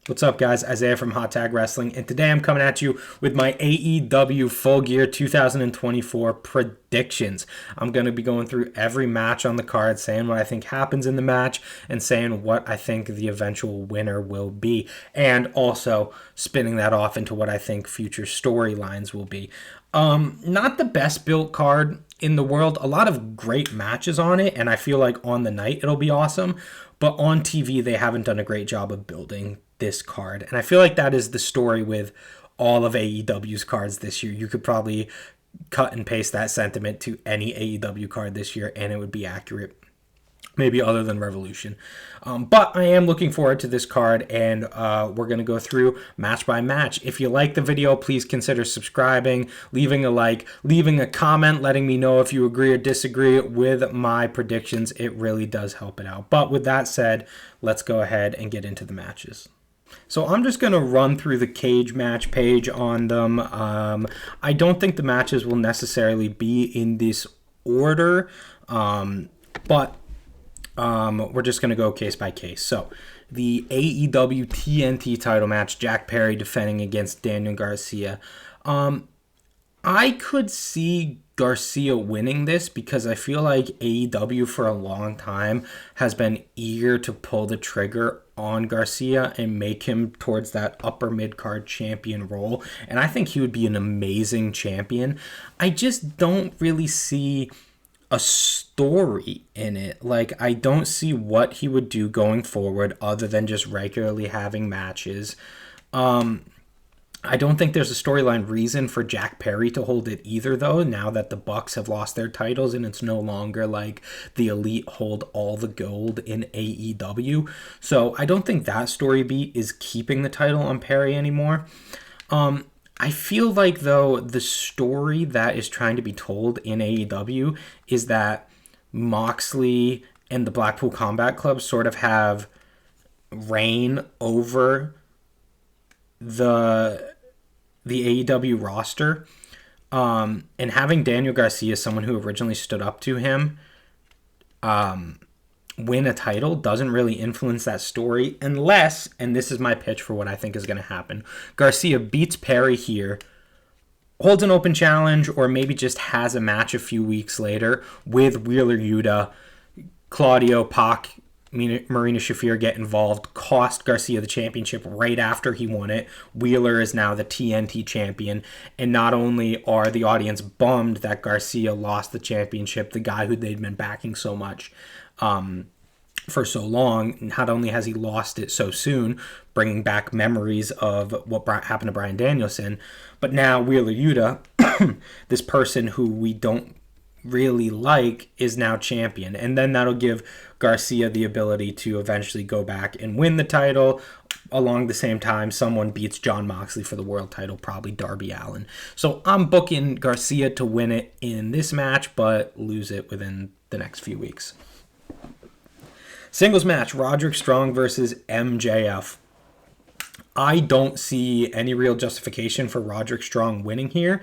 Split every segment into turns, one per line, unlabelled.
What's up, guys? Isaiah from Hot Tag Wrestling, and today I'm coming at you with my AEW Full Gear 2024 predictions. I'm going to be going through every match on the card, saying what I think happens in the match, and saying what I think the eventual winner will be, and also spinning that off into what I think future storylines will be. Not the best built card in the world. A lot of great matches on it, and I feel like on the night it'll be awesome, but on TV they haven't done a great job of building this card. And I feel like that is the story with all of AEW's cards this year. You could probably cut and paste that sentiment to any AEW card this year and it would be accurate. Maybe other than Revolution. But I am looking forward to this card, and we're going to go through match by match. If you like the video, please consider subscribing, leaving a like, leaving a comment, letting me know if you agree or disagree with my predictions. It really does help it out. But with that said, let's go ahead and get into the matches. So I'm just going to run through the cage match page on them. I don't think the matches will necessarily be in this order, but we're just going to go case by case. So the AEW TNT title match, Jack Perry defending against Daniel Garcia. I could see Garcia winning this because I feel like AEW for a long time has been eager to pull the trigger on Garcia and make him towards that upper mid-card champion role. And I think he would be an amazing champion. I just don't really see a story in it. Like, I don't see what he would do going forward other than just regularly having matches. I don't think there's a storyline reason for Jack Perry to hold it either, though, now that the Bucks have lost their titles and it's no longer like the Elite hold all the gold in AEW. So I don't think that story beat is keeping the title on Perry anymore. I feel like, though, the story that is trying to be told in AEW is that Moxley and the Blackpool Combat Club sort of have reign over the AEW roster, and having Daniel Garcia, someone who originally stood up to him, win a title doesn't really influence that story unless, and this is my pitch for what I think is going to happen, Garcia beats Perry here, holds an open challenge, or maybe just has a match a few weeks later with Wheeler Yuta, Claudio, Pac, Marina Shafir get involved, cost Garcia the championship right after he won it. Wheeler is now the TNT champion, and not only are the audience bummed that Garcia lost the championship, the guy who they'd been backing so much for so long, not only has he lost it so soon, bringing back memories of what happened to Bryan Danielson, but now Wheeler Yuta, this person who we don't really like, is now champion. And then that'll give Garcia the ability to eventually go back and win the title. Along the same time, someone beats Jon Moxley for the world title, probably Darby Allin. So I'm booking Garcia to win it in this match, but lose it within the next few weeks. Singles match, Roderick Strong versus MJF. I don't see any real justification for Roderick Strong winning here.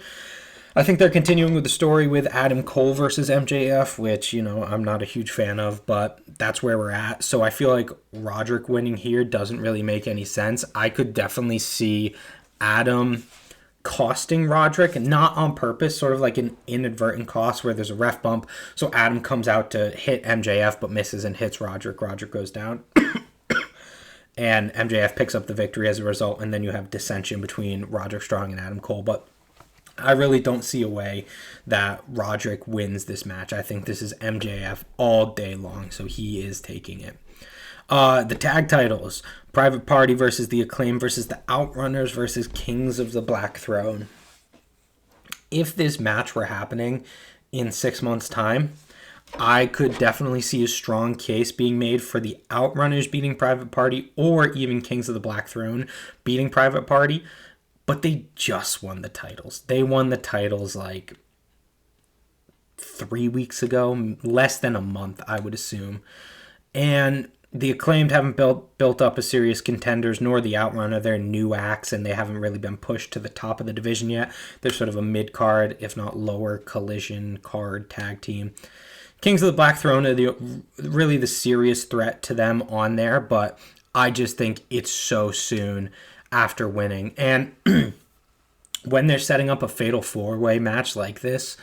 I think they're continuing with the story with Adam Cole versus MJF, which, I'm not a huge fan of, but that's where we're at. So I feel like Roderick winning here doesn't really make any sense. I could definitely see Adam costing Roderick, not on purpose, sort of like an inadvertent cost where there's a ref bump. So Adam comes out to hit MJF, but misses and hits Roderick. Roderick goes down. And MJF picks up the victory as a result, and then you have dissension between Roderick Strong and Adam Cole. But I really don't see a way that Roderick wins this match. I think this is MJF all day long, so he is taking it. The tag titles, Private Party versus The Acclaim versus The Outrunners versus Kings of the Black Throne. If this match were happening in 6 months' time, I could definitely see a strong case being made for the Outrunners beating Private Party, or even Kings of the Black Throne beating Private Party. But they just won the titles. They won the titles like 3 weeks ago, less than a month, I would assume. And the Acclaimed haven't built up as serious contenders, nor the Outrunner. They're new acts, and they haven't really been pushed to the top of the division yet. They're sort of a mid-card, if not lower, collision card tag team. Kings of the Black Throne are really the serious threat to them on there, but I just think it's so soon after winning. And when they're setting up a fatal 4-way match like this,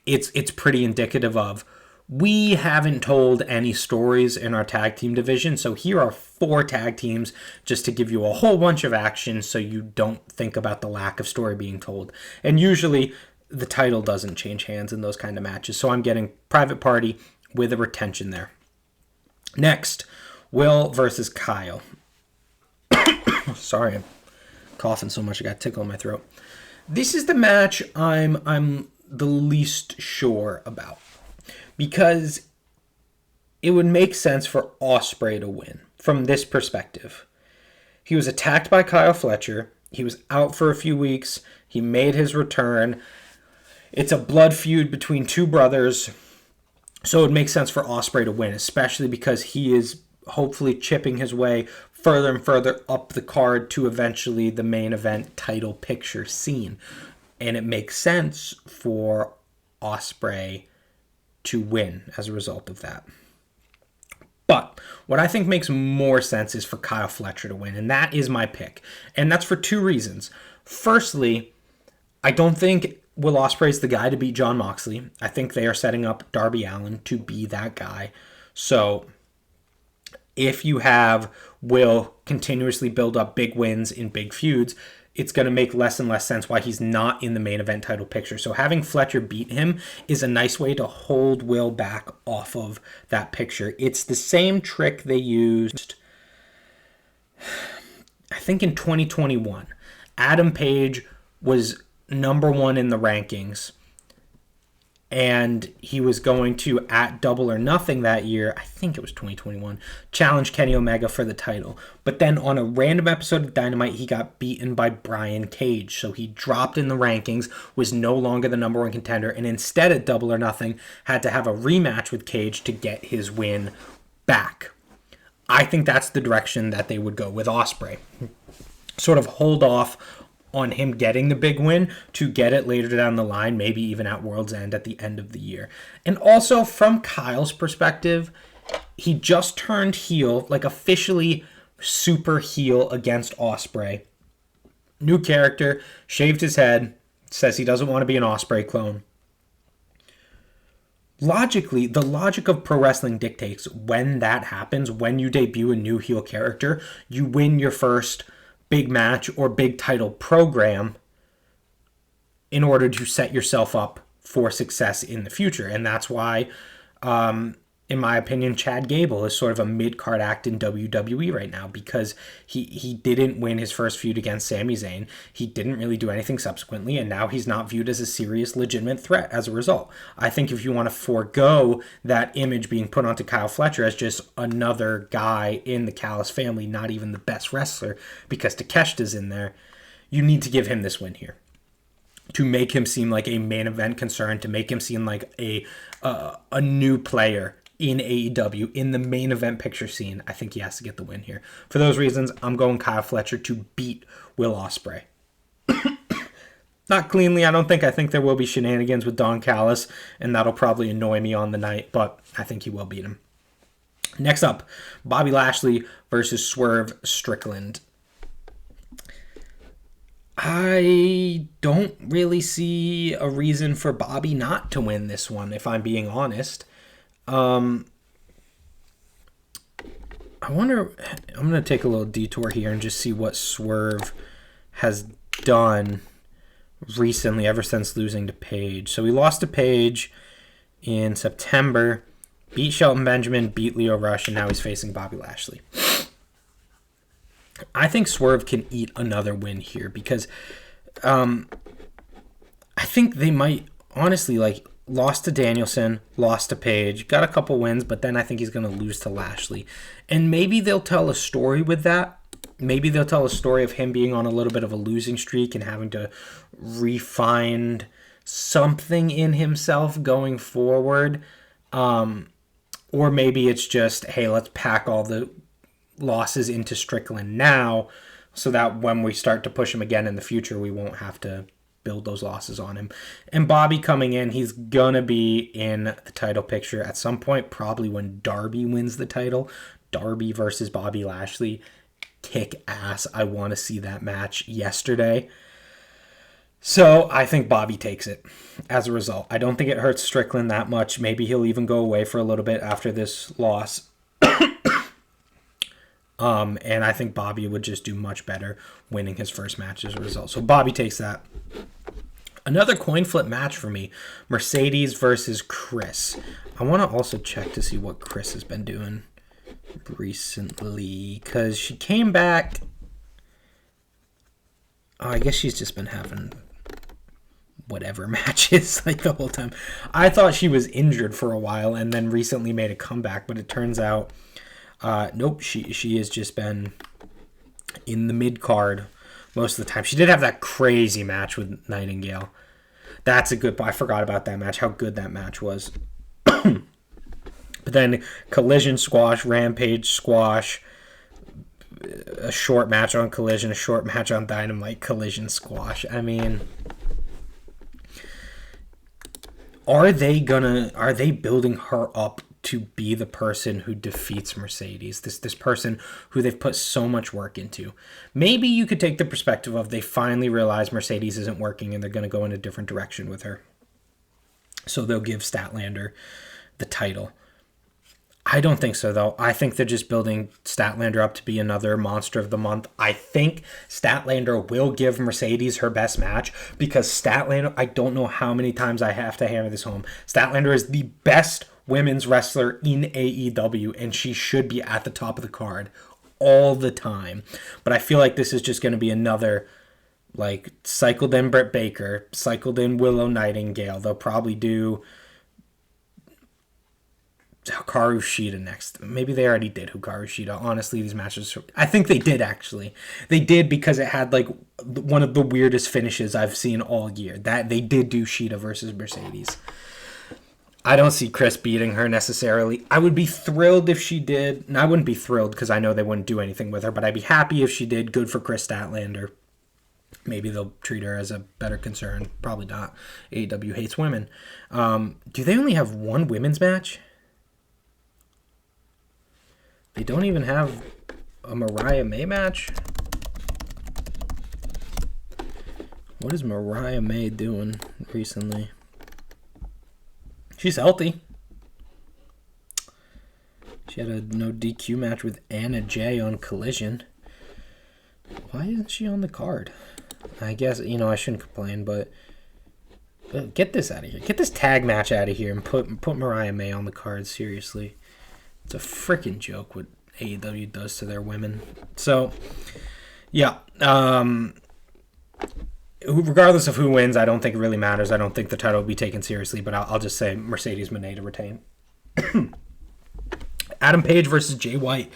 it's pretty indicative of, we haven't told any stories in our tag team division, so here are 4 tag teams just to give you a whole bunch of action so you don't think about the lack of story being told. And usually the title doesn't change hands in those kind of matches, so I'm getting Private Party with a retention there. Next, Will versus Kyle. Sorry, I'm coughing so much I got a tickle in my throat. This is the match I'm the least sure about, because it would make sense for Ospreay to win from this perspective. He was attacked by Kyle Fletcher. He was out for a few weeks. He made his return. It's a blood feud between 2 brothers, so it makes sense for Ospreay to win, especially because he is hopefully chipping his way further and further up the card to eventually the main event title picture scene. And it makes sense for Ospreay to win as a result of that. But what I think makes more sense is for Kyle Fletcher to win, and that is my pick. And that's for 2 reasons. Firstly, I don't think Will Ospreay is the guy to beat Jon Moxley. I think they are setting up Darby Allin to be that guy. So if you have Will continuously build up big wins in big feuds, it's going to make less and less sense why he's not in the main event title picture. So having Fletcher beat him is a nice way to hold Will back off of that picture. It's the same trick they used, I think, in 2021. Adam Page was number 1 in the rankings, and he was going to, at Double or Nothing that year, I think it was 2021, challenge Kenny Omega for the title. But then on a random episode of Dynamite, he got beaten by Brian Cage. So he dropped in the rankings, was no longer the number 1 contender, and instead at Double or Nothing had to have a rematch with Cage to get his win back. I think that's the direction that they would go with Ospreay. Sort of hold off on him getting the big win to get it later down the line, maybe even at World's End at the end of the year. And also from Kyle's perspective, he just turned heel, like officially super heel against Ospreay. New character, shaved his head, says he doesn't want to be an Ospreay clone. Logically, the logic of pro wrestling dictates when that happens, when you debut a new heel character, you win your first big match or big title program in order to set yourself up for success in the future. And that's why, in my opinion, Chad Gable is sort of a mid-card act in WWE right now, because he didn't win his first feud against Sami Zayn. He didn't really do anything subsequently, and now he's not viewed as a serious, legitimate threat as a result. I think if you want to forego that image being put onto Kyle Fletcher as just another guy in the Callis family, not even the best wrestler, because Takeshita's in there, you need to give him this win here to make him seem like a main event concern, to make him seem like a new player in AEW, in the main event picture scene. I think he has to get the win here. For those reasons, I'm going Kyle Fletcher to beat Will Ospreay. Not cleanly, I don't think. I think there will be shenanigans with Don Callis, and that'll probably annoy me on the night, but I think he will beat him. Next up, Bobby Lashley versus Swerve Strickland. I don't really see a reason for Bobby not to win this one, if I'm being honest. I wonder, I'm going to take a little detour here and just see what Swerve has done recently ever since losing to Paige. So he lost to Paige in September, beat Shelton Benjamin, beat Leo Rush, and now he's facing Bobby Lashley. I think Swerve can eat another win here because I think they might, honestly, like, lost to Danielson, lost to Paige, got a couple wins, but then I think he's going to lose to Lashley. And maybe they'll tell a story with that. Maybe they'll tell a story of him being on a little bit of a losing streak and having to refine something in himself going forward. Or maybe it's just, hey, let's pack all the losses into Strickland now so that when we start to push him again in the future, we won't have to build those losses on him. And Bobby coming in, he's gonna be in the title picture at some point, probably when Darby wins the title. Darby versus Bobby Lashley. Kick ass. I want to see that match yesterday. So I think Bobby takes it as a result. I don't think it hurts Strickland that much. Maybe he'll even go away for a little bit after this loss. And I think Bobby would just do much better winning his first match as a result. So Bobby takes that. Another coin flip match for me. Mercedes versus Chris. I want to also check to see what Chris has been doing recently, because she came back. Oh, I guess she's just been having whatever matches like the whole time. I thought she was injured for a while and then recently made a comeback, but it turns out nope, she has just been in the mid card most of the time. She did have that crazy match with Nightingale. That's a good. I forgot about that match. How good that match was. But then Collision squash, Rampage squash, a short match on Collision, a short match on Dynamite, Collision squash. I mean, are they building her up to be the person who defeats Mercedes? This person who they've put so much work into. Maybe you could take the perspective of they finally realize Mercedes isn't working and they're going to go in a different direction with her. So they'll give Statlander the title. I don't think so, though. I think they're just building Statlander up to be another Monster of the Month. I think Statlander will give Mercedes her best match, because Statlander, I don't know how many times I have to hammer this home, Statlander is the best women's wrestler in AEW, and she should be at the top of the card all the time. But I feel like this is just going to be another, like, cycled in Britt Baker, cycled in Willow Nightingale. They'll probably do Hikaru Shida next. Maybe they already did Hikaru Shida. Honestly, these matches, I think they did actually. They did, because it had like one of the weirdest finishes I've seen all year. That they did do Shida versus Mercedes. I don't see Chris beating her necessarily. I would be thrilled if she did. And I wouldn't be thrilled because I know they wouldn't do anything with her, but I'd be happy if she did. Good for Chris Statlander. Maybe they'll treat her as a better concern. Probably not. AEW hates women. Do they only have one women's match? They don't even have a Mariah May match? What is Mariah May doing recently? She's healthy. She had a no DQ match with Anna Jay on Collision. Why isn't she on the card? I guess, I shouldn't complain, but get this out of here. Get this tag match out of here and put Mariah May on the card, seriously. It's a freaking joke what AEW does to their women. So, yeah. Regardless of who wins, I don't think it really matters. I don't think the title will be taken seriously, but I'll just say Mercedes Moné to retain. Adam Page versus Jay White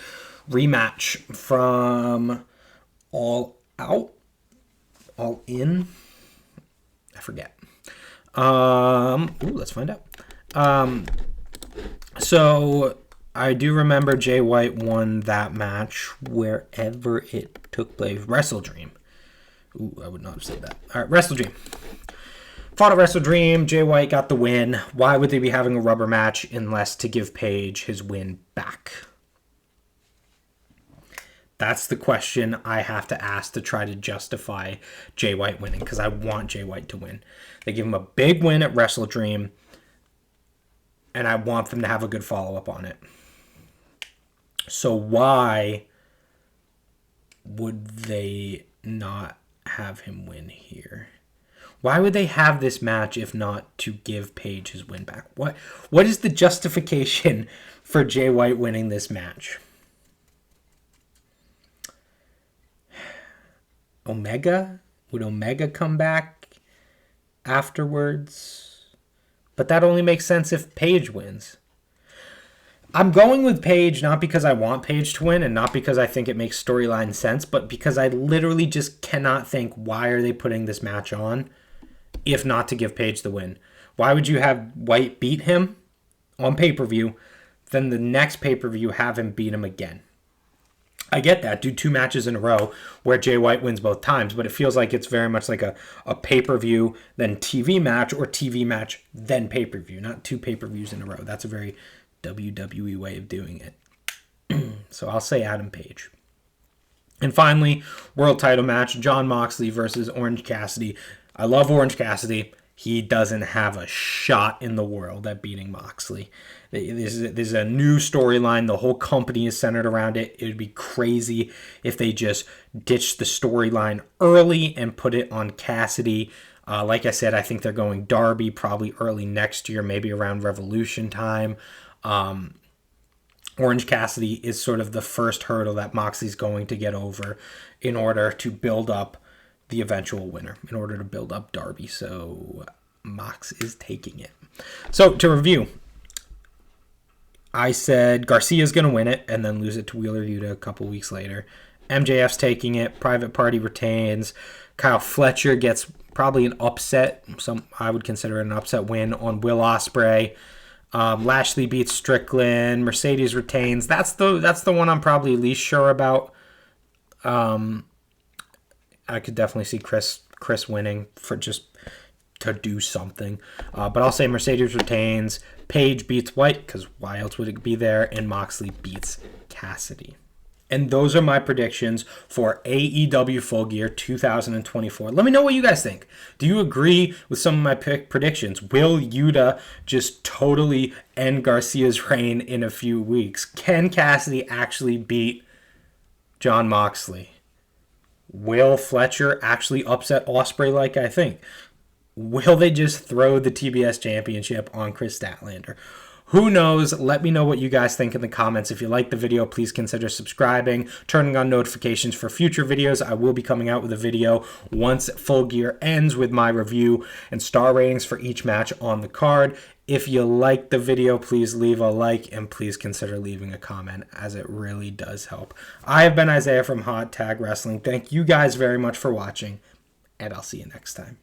rematch from All Out? All In? I forget. Let's find out. So I do remember Jay White won that match wherever it took place. Wrestle Dream. Ooh, I would not have said that. All right, Wrestle Dream. Fought at Wrestle Dream. Jay White got the win. Why would they be having a rubber match unless to give Page his win back? That's the question I have to ask to try to justify Jay White winning, because I want Jay White to win. They give him a big win at Wrestle Dream, and I want them to have a good follow-up on it. So why would they not have him win here? Why would they have this match if not to give Page his win back? What is the justification for Jay White winning this match? Omega? Would Omega come back afterwards? But that only makes sense if Page wins. I'm going with Page not because I want Page to win and not because I think it makes storyline sense, but because I literally just cannot think, why are they putting this match on if not to give Page the win? Why would you have White beat him on pay-per-view, then the next pay-per-view have him beat him again? I get that. Do 2 matches in a row where Jay White wins both times, but it feels like it's very much like a pay-per-view, then TV match, or TV match, then pay-per-view, not 2 pay-per-views in a row. That's a very WWE way of doing it. So I'll say Adam Page. And finally, world title match, Jon Moxley versus Orange Cassidy. I love Orange Cassidy. He doesn't have a shot in the world at beating Moxley. There's a new storyline. The whole company is centered around it. It would be crazy if they just ditched the storyline early and put it on Cassidy. Like I said, I think they're going Darby probably early next year, maybe around Revolution time. Orange Cassidy is sort of the first hurdle that Moxley's going to get over in order to build up the eventual winner, in order to build up Darby. So Mox is taking it. So to review, I said Garcia's going to win it and then lose it to Wheeler Yuta a couple weeks later. MJF's taking it. Private Party retains. Kyle Fletcher gets probably an upset. I would consider it an upset win on Will Ospreay. Lashley beats Strickland. Mercedes retains. That's the one I'm probably least sure about. I could definitely see Chris winning for just to do something. But I'll say Mercedes retains. Paige beats White, because why else would it be there? And Moxley beats Cassidy. And those are my predictions for AEW Full Gear 2024. Let me know what you guys think. Do you agree with some of my predictions? Will Yuta just totally end Garcia's reign in a few weeks? Can Cassidy actually beat Jon Moxley? Will Fletcher actually upset Ospreay like I think? Will they just throw the TBS championship on Chris Statlander? Who knows? Let me know what you guys think in the comments. If you like the video, please consider subscribing, turning on notifications for future videos. I will be coming out with a video once Full Gear ends with my review and star ratings for each match on the card. If you like the video, please leave a like and please consider leaving a comment, as it really does help. I have been Isaiah from Hot Tag Wrestling. Thank you guys very much for watching, and I'll see you next time.